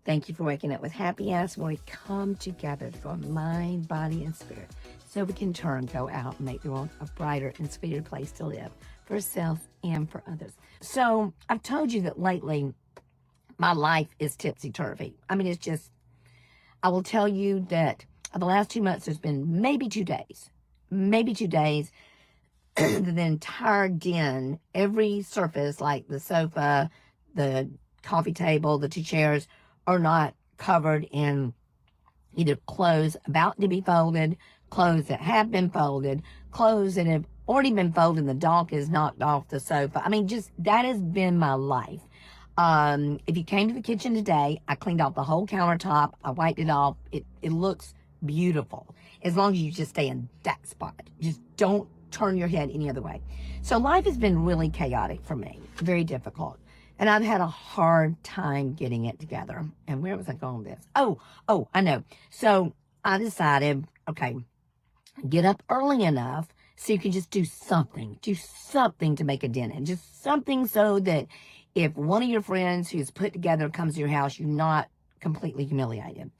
Thank you for waking up with Happy Ass, where we come together for mind, body, and spirit so we can go out and make the world a brighter and sweeter place to live for ourselves and for others. So I've told you that lately my life is tipsy-turvy. I mean, it's just, I will tell you that the last 2 months there's been maybe 2 days, the entire den, every surface like the sofa, the coffee table, the 2 chairs are not covered in either clothes about to be folded, clothes that have been folded, clothes that have already been folded and the dog is knocked off the sofa. I mean, just that has been my life. If you came to the kitchen today, I cleaned off the whole countertop. I wiped it off. It looks beautiful as long as you just stay in that spot. Just don't turn your head any other way. So life has been really chaotic for me, very difficult. And I've had a hard time getting it together. And where was I going with this? Oh, I know. So I decided, okay, get up early enough so you can just do something to make a dent in. Just something so that if one of your friends who's put together comes to your house, you're not completely humiliated.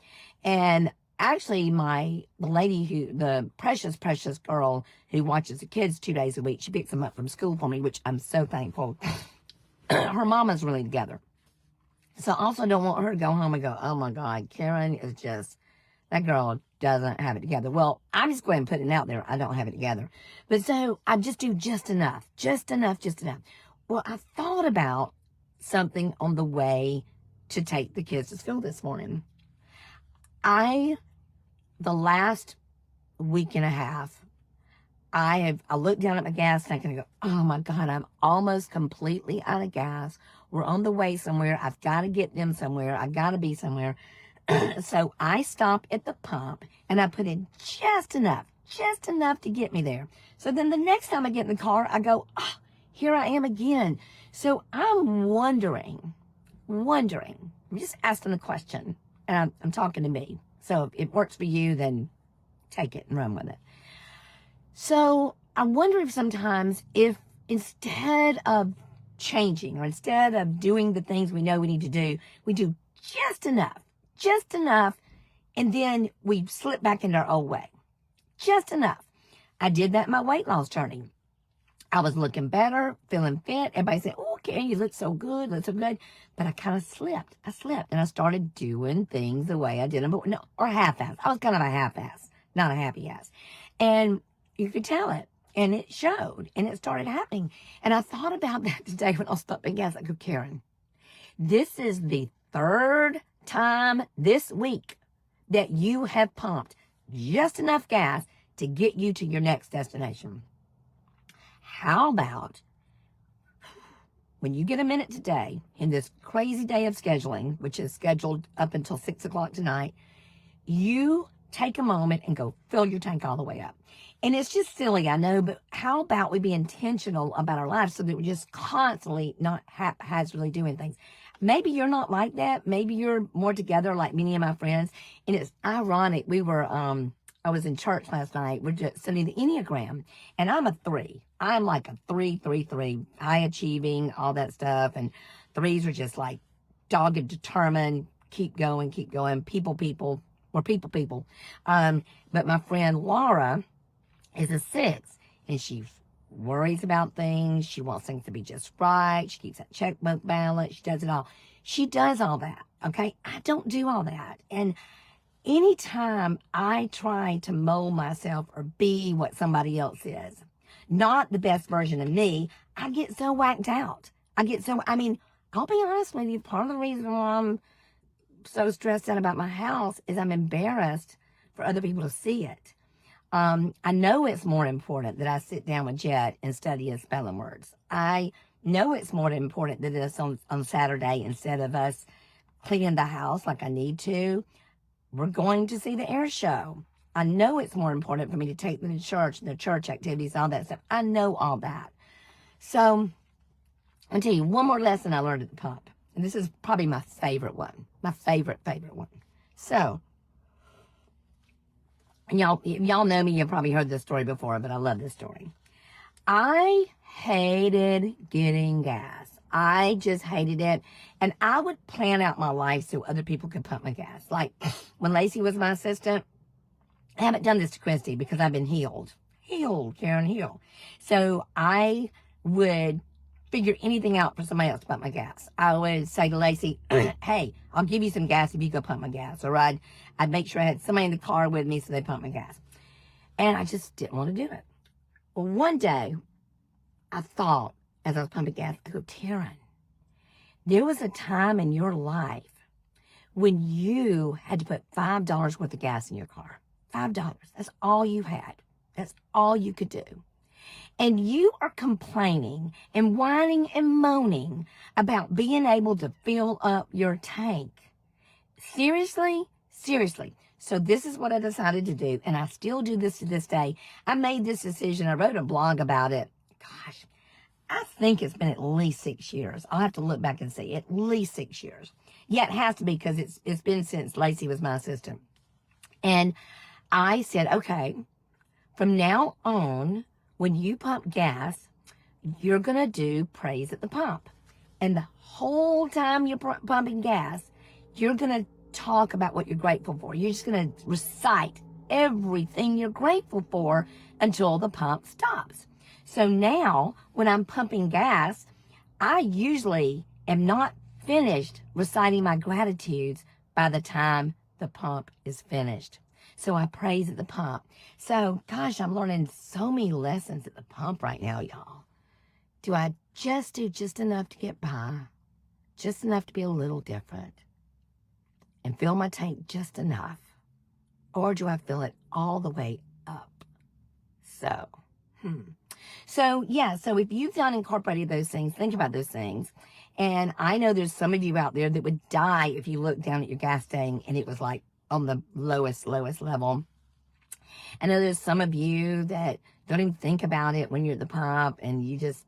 And actually, the precious girl who watches the kids 2 days a week, she picks them up from school for me, which I'm so thankful. Her mama's really together. So I also don't want her to go home and go, oh my God, Karen is just, that girl doesn't have it together. Well, I'm just going to put it out there. I don't have it together. But so I just do just enough. Well, I thought about something on the way to take the kids to school this morning. The last week and a half, I looked down at my gas tank and I go, oh my God, I'm almost completely out of gas. We're on the way somewhere. I've got to get them somewhere. I've got to be somewhere. So I stop at the pump and I put in just enough to get me there. So then the next time I get in the car, I go, oh, here I am again. So I'm wondering, I'm just asking the question, and I'm talking to me. So if it works for you, then take it and run with it. So I wonder if sometimes, if instead of changing or instead of doing the things we know we need to do, we do just enough, and then we slip back into our old way. Just enough. I did that in my weight loss journey. I was looking better, feeling fit. Everybody said, oh, Karen, you look so good, But I kind of slipped. And I started doing things the way I did them, or half-ass. I was kind of a half-ass, not a happy ass. And you could tell it. And it showed. And it started happening. And I thought about that today when I was pumping gas. I go, Karen, this is the 3rd time this week that you have pumped just enough gas to get you to your next destination. How about when you get a minute today in this crazy day of scheduling, which is scheduled up until 6 o'clock tonight, you take a moment and go fill your tank all the way up. And it's just silly, I know, but how about we be intentional about our lives so that we're just constantly not haphazardly doing things? Maybe you're not like that. Maybe you're more together like many of my friends. And it's ironic. I was in church last night. We're just studying the Enneagram, and I'm a 3. I'm like a 3, high achieving, all that stuff. And 3s are just like dogged, determined, keep going, people. But my friend Laura is a 6, and she worries about things. She wants things to be just right. She keeps that checkbook balance. She does it all. She does all that. Okay. I don't do all that. And anytime I try to mold myself or be what somebody else is, not the best version of me, I get so whacked out. I'll be honest with you, part of the reason why I'm so stressed out about my house is I'm embarrassed for other people to see it. I know it's more important that I sit down with Jet and study his spelling words. I know it's more important that it's on Saturday instead of us cleaning the house like I need to. We're going to see the air show. I know it's more important for me to take them to church, the church activities, all that stuff. I know all that. So I'll tell you one more lesson I learned at the pump. And this is probably my favorite one. My favorite one. So, and y'all know me. You've probably heard this story before, but I love this story. I hated getting gas. I just hated it. And I would plan out my life so other people could pump my gas. Like when Lacey was my assistant, I haven't done this to Christy because I've been healed. Karen, healed. So I would figure anything out for somebody else to pump my gas. I would say to Lacey, hey, I'll give you some gas if you go pump my gas. Or I'd make sure I had somebody in the car with me so they pump my gas. And I just didn't want to do it. Well, one day, I thought, as I was pumping gas, I go, Taryn, there was a time in your life when you had to put $5 worth of gas in your car. $5. That's all you had. That's all you could do. And you are complaining and whining and moaning about being able to fill up your tank. Seriously? Seriously. So this is what I decided to do, and I still do this to this day. I made this decision. I wrote a blog about it. Gosh, I think it's been at least 6 years. I'll have to look back and see. At least 6 years. Yeah, it has to be because it's been since Lacey was my assistant. And I said, okay, from now on, when you pump gas, you're going to do praise at the pump. And the whole time you're pumping gas, you're going to talk about what you're grateful for. You're just going to recite everything you're grateful for until the pump stops. So now, when I'm pumping gas, I usually am not finished reciting my gratitudes by the time the pump is finished. So I praise at the pump. So, gosh, I'm learning so many lessons at the pump right now, y'all. Do I just do just enough to get by? Just enough to be a little different? And fill my tank just enough? Or do I fill it all the way up? So, yeah, so if you've done incorporated those things, think about those things. And I know there's some of you out there that would die if you looked down at your gas tank and it was like on the lowest level. I know there's some of you that don't even think about it when you're at the pump, and you just,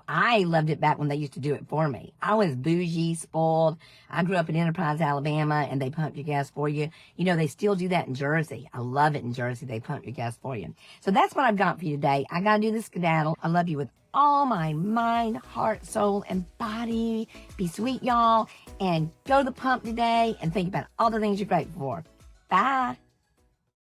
I loved it back when they used to do it for me. I was bougie, spoiled. I grew up in Enterprise, Alabama, and they pump your gas for you. They still do that in Jersey. I love it in Jersey. They pump your gas for you. So that's what I've got for you today. I got to do the skedaddle. I love you with all my mind, heart, soul, and body. Be sweet, y'all, and go to the pump today and think about all the things you're grateful for. Bye.